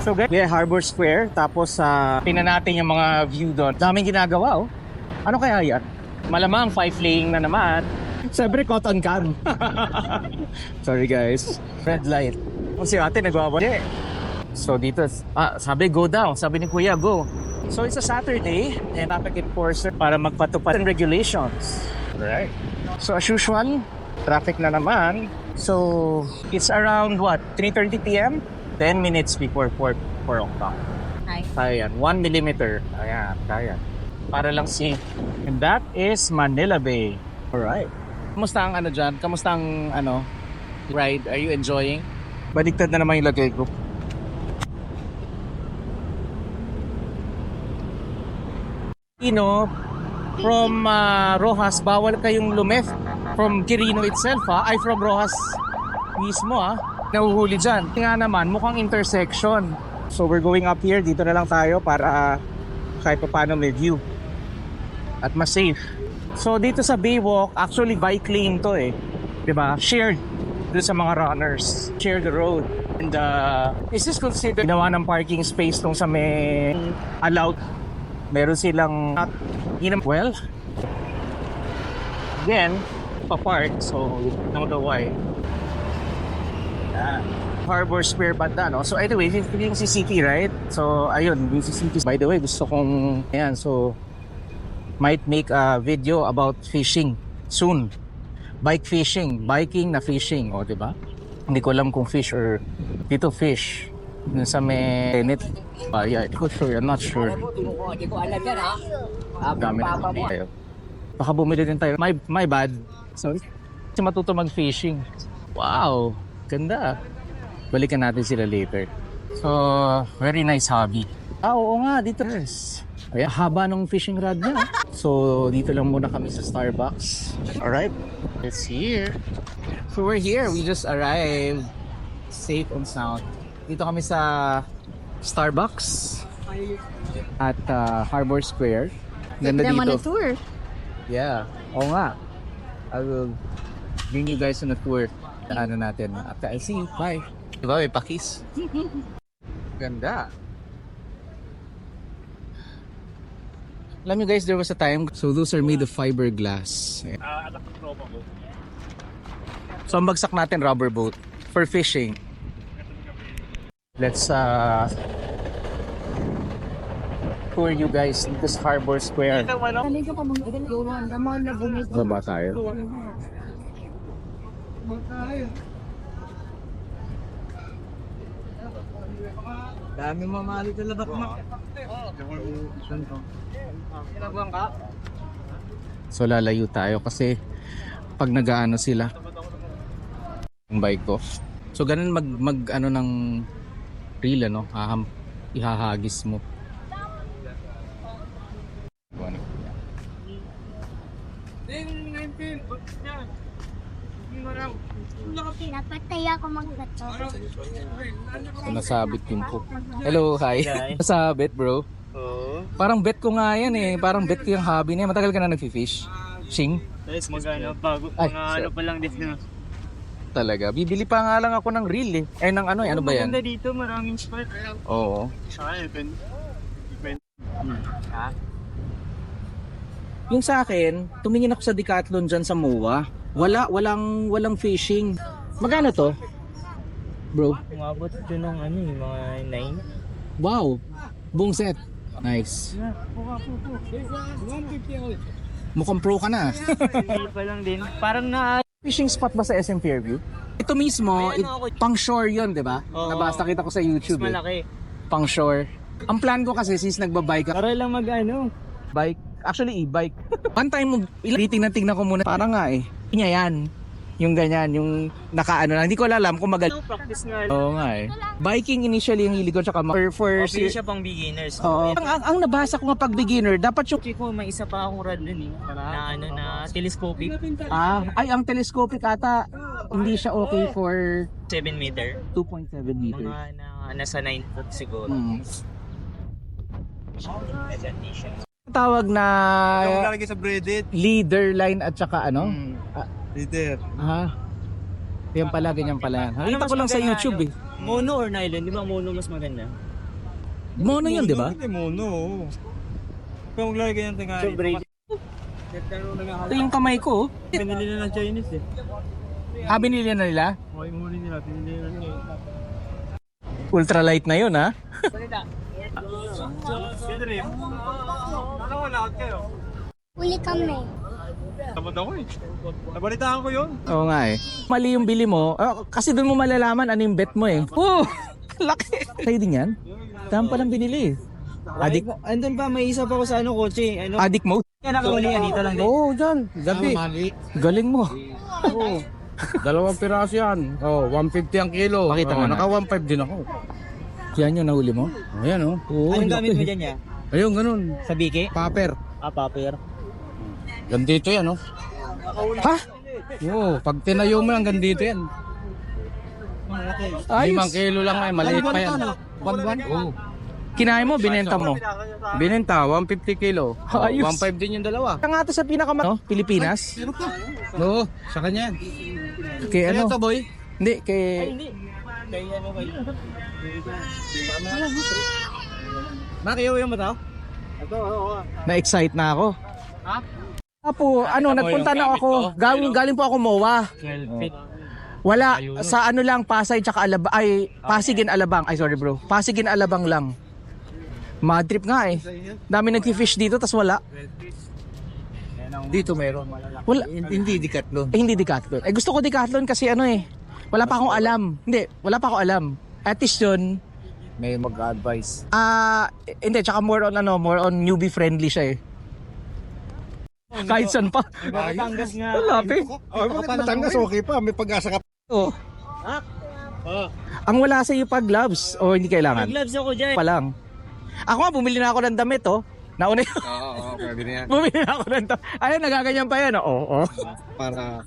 So guys, yeah, Harbor Square. Tapos tingnan natin yung mga view doon. Daming ginagawa oh. Ano kaya yan? Malamang 5 lane na naman. Siyempre cotton can. Sorry guys. Red light. Kung si ate nagwawala. So dito, sabi go down. Sabi ni kuya, go. So it's a Saturday and traffic enforcer para magpatupad ng regulations. Right. So as usual, traffic na naman. So it's around what? 3:30 p.m. 10 minutes before 4 o'clock. Ayan, 1 millimeter. Ayan, kaya. Para lang safe. And that is Manila Bay. Alright. Kamusta ang ano dyan? Kamusta ang ride? Are you enjoying? Baliktad na naman yung lagay ko. From Rojas, bawal kayong lumef from Quirino itself ay from Rojas mismo nahuhuli dyan. Nga naman, mukhang intersection. So we're going up here, dito na lang tayo para kahit pa paano may view at mas safe. So dito sa Baywalk, actually bike lane to diba? Shared doon sa mga runners. Share the road. And is this considered ginawa ng parking space nung sa may allowed? Meron silang well, again, pa-park, so don't know why. Harbor Square banda, no? So anyway, yung CCT, right? So ayun, yung CCT. By the way, gusto kong so might make a video about fishing soon. Bike fishing, biking na fishing, diba? Hindi ko alam kung fish or dito fish. Sa may net. Yeah, I'm not sure. Hindi ko alam yan Dami na tayo. Baka bumili din tayo. My bad. Sorry. Kasi matuto mag-fishing. Wow, ganda. Balikan natin sila later. So, very nice hobby. Oo nga, dito. Yes. Ay, haba ng fishing rod niya. So, dito lang muna kami sa Starbucks. Alright, it's here. So, we're here. We just arrived. Safe and sound. Dito kami sa Starbucks at Harbor Square. Ganda naman dito. na tour. Yeah. Oo nga. I will bring you guys on a tour. Ano natin. After I see you. Bye. Diba? May pakis. Ganda. Alam nyo guys, there was a time. So those are made of fiberglass. So ang bagsak natin rubber boat for fishing. Let's tour you guys in this Harbor Square. Baba tayo. Dami mamali talaga po. So lalayo tayo kasi pag nag-aano sila yung bike ko. So ganun mag ng reel ihahagis mo. Napatay ako magbato. So nasabit din po. Hello, hi. Nasabit bro. Parang bet ko nga yan Parang bet ko yung hobby niya. Matagal ka na nag-fish? Shing? Guys, bago Ay, pa lang din na. Talaga. Bibili pa nga lang ako ng reel ng ano ba yan? Maganda dito, maraming spot. Oo. Yung sa akin, tumingin ako sa Decathlon dyan sa MOA. Walang fishing. Magkano to? Bro? Umabot ito ng mga 9. Wow. Buong set. Nice. Mukhang pro ka na. Hindi pa lang din. Parang Fishing spot ba sa SM Fairview? Ito mismo, pang shore yun, di ba? Oo. Nabasa kita ko sa YouTube. mas malaki. Pang shore. Ang plan ko kasi since nagbabike ka, Para lang bike, actually e-bike. One time, tingnan ko muna. Parang nga Kanya yan. Yung ganyan, yung nakaano lang. Hindi ko alam kung Practice nga. Oo nga Biking initially yung hilig ko tsaka for Okay siya pang beginners. Oo. Ang nabasa ko nga pag beginner, dapat yung Ko, may isa pa akong rod dun na na telescopic. ang telescopic ata hindi siya okay for 7 meter. 2.7 meters. Mga nasa 9 foot siguro. Tawag na Lalagay sa braided. leader line at saka Leader. Yan pala, ganyan pala yan. Nakita ko lang sa YouTube Mono or nylon? Di ba mono mas maganda? Mono yun, di ba? Hindi mono. Kung maglagay ng tingali. Ito yung kamay ko. Pinili na ng Chinese eh. Binili na nila? Okay, muli nila. Pinili na nila. Ultralight na yun, ha? Dream. Ano wala kayo? Uli kami. Tamad ako eh. Nabalitaan ko yun. Oo nga eh. Mali yung bili mo. Kasi doon mo malalaman ano yung bet mo eh. Oh! Laki! Kayo din yan? Dami palang binili eh. Adik, Andun pa, may isa pa ko sa kotse. addict mode? Kaya nakahuli yan, dito lang din. Oo, dyan. Gabi. Galing mo. Oo. Dalawang piraso yan. Oh, 150 ang kilo. Pakita nga na. Naka 1.5 din ako. Yan yung nahuli mo? Ayan oh. Oo. Anong gamit mo dyan ya? Ayun, ganun. Sa bike? Paper. Paper. Gandito yan oh. Ha? Oo, pag tinayo mo yan, gandito yan. Ayos. 5 kilo lang ay, maliit pa yan. Oo. Kinain mo, binenta mo. Binenta, 150 kilo. Oh, Ayos. 1.5 din yung dalawa. Ito nga ito sa no? Pilipinas. Oo, sa kanya yan. Kay ano? Ano to boy? Hindi, kay... Hindi. Kaya ano kayo? Nakiyaw yung mata? Na-excite na ako. Ha? Po, nagpunta na ako. Galing po ako MOA. 12 feet. Wala, sa ano lang, Pasay tsaka Alabang, Pasig and Alabang. Ay, sorry bro. Pasig and Alabang lang. Mad trip nga eh. Dami nag-fish dito, tas wala. Dito meron. Wala. Hindi Decathlon. Hindi Decathlon. Gusto ko Decathlon kasi wala pa akong alam. Hindi, wala pa akong alam. At least yun, May mag-advise. hindi, tsaka more on newbie friendly siya eh. Kahit saan pa. Batangas nga. Lapit. Oh, Batangas okay pa. May pag-asa ka. Oh. Ang wala sa iyo pag gloves o hindi kailangan. Gloves ako dyan. Pa lang. Ako nga bumili na ako ng damit Nauna yun. Oo, pwede na yan. Bumili na ako ng damit. Ayun, nagaganyan pa yan. Oo. Para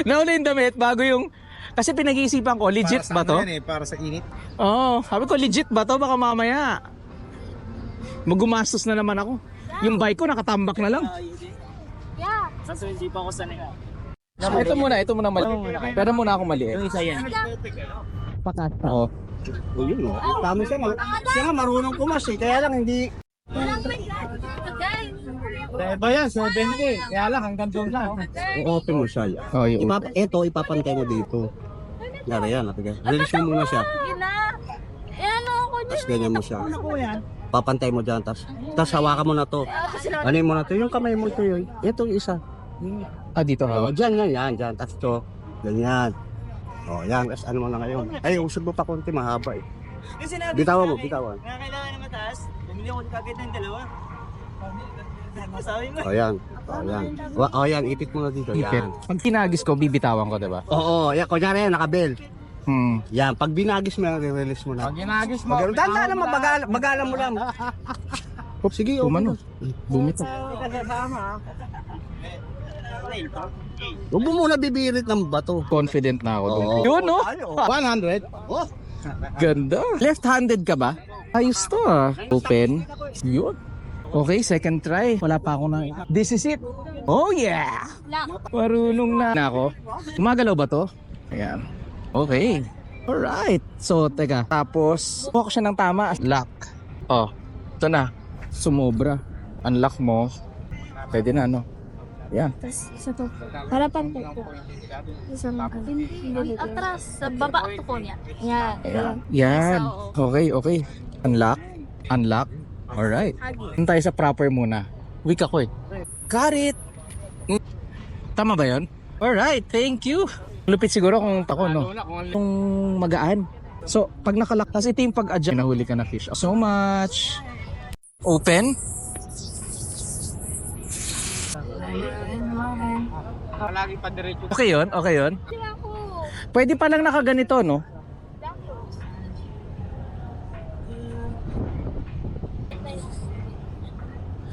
Nauna yung damit bago yung... Kasi pinag-iisipan ko, legit ba to? Para sa init. Oo. Sabi ko, legit ba to? Baka mamaya magumastos na naman ako. Yung bike ko nakatambak na lang. Yeah. Sa hindi pa ako sanay. Ito muna mali. Pero muna ako mali. Yung isa yan. Pakat. Oo. O yun o. Tama siya. Siya nga marunong kumas eh. Kaya lang hindi... Ba yan, 70. Kaya lang, hanggang doon lang. I-open mo siya. Oh, yun. Ipapantay mo dito. Yari yan. Release mo muna siya. Tapos ganyan mo siya. Papantay mo dyan. Tapos hawakan mo na to. Ano mo na to? Yung kamay mo to yun. Ito yung isa. Dito ha. Dyan yan. Dyan. Tapos to. Ganyan. O yan. Tapos ano mo na ngayon. Ay, usog mo pa konti. Mahaba eh. Yung sinabi Bitawan mo. ko, Bitawan. Nga kailangan ng mataas. Bumili ako kagad ng dalawa. Sabi mo. O yan. O yan. Ipit mo na dito. Ipit. Yan. Pag kinagis ko, bibitawan ko, diba? Oo. Yan. Kunyari yan. Nakabel. Yan. Pag binagis mo yan, re-release mo na. Pag ginagis mo. Tanda naman. Magalan mo lang. Oops, sige, umano. Bumito. Huwag mo muna bibirit ng bato. Confident na ako dun. Oo. Yun, no? 100. Oh. Ganda. Left-handed ka ba? Ayos to Open. Yun. Okay, second try. Wala pa ako na. This is it. Oh yeah! Marunong na ako. Gumagalaw ba to? Ayan. Okay. Alright. So, teka. Tapos, kuha ko siya ng tama. Lock. Oh, ito na. Sumobra. Unlock mo. Pwede na, no? Yan. Isa to. Harapan ko po. Isa lang. Atras. Sa baba ito po niya. Yan. Ayan. Yan. Okay. Unlock. Alright. Doon tayo sa proper muna. Weak ako eh. Got it! Tama ba yun? Alright, thank you. Lupit siguro kung ako, no? Kung magaan. So, pag nakalak, tas ito yung pag-adjust, nahuli ka na fish. So much. Open. Okay yun? Pwede pa lang nakaganito, no?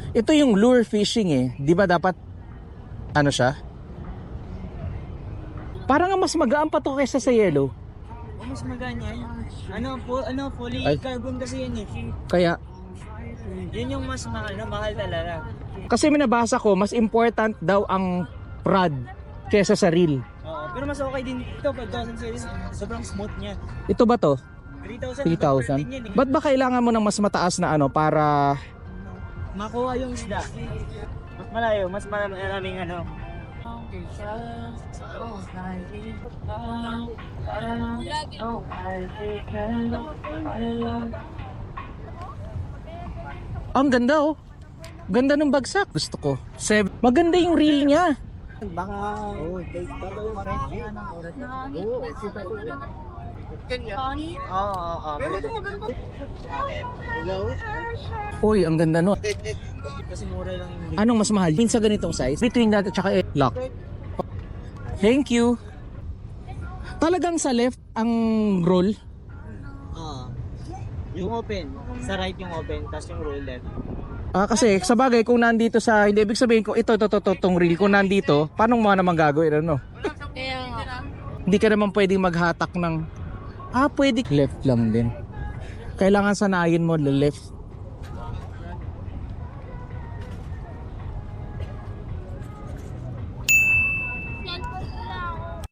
Ito yung lure fishing eh. Di ba dapat, ano siya? Parang mas magaan pa to kaysa sa yellow. Mas maganda yan. Fully Ay. carbon kasi yan eh. Kaya, Yun yung mas mahal talaga. kasi may nabasa ko, mas important daw ang rod kaysa sa reel. Oo, pero mas okay din ito, 5,000 series. Sobrang smooth niya. Ito ba to? 3,000. Ba't ba kailangan mo ng mas mataas na ano para Makuha yung isda. Mas malayo, mas maraming ano. ang ganda oh. Ganda ng bagsak. Gusto ko. Maganda yung reel niya. Uy, ang ganda no. Kasi mura lang yung Anong mas mahal? Minsan ganitong size? Between that at saka lock. Thank you. Talagang sa left ang roll. yung open. Sa right yung open, tapos yung roll left. Kasi sa bagay kung nandito sa hindi ibig sabihin ko ito tong reel kung nandito, paano mo naman gagawin ano? Kaya nga. Hindi ka naman pwedeng maghatak ng pwede left lang din. Kailangan sanayin mo the left.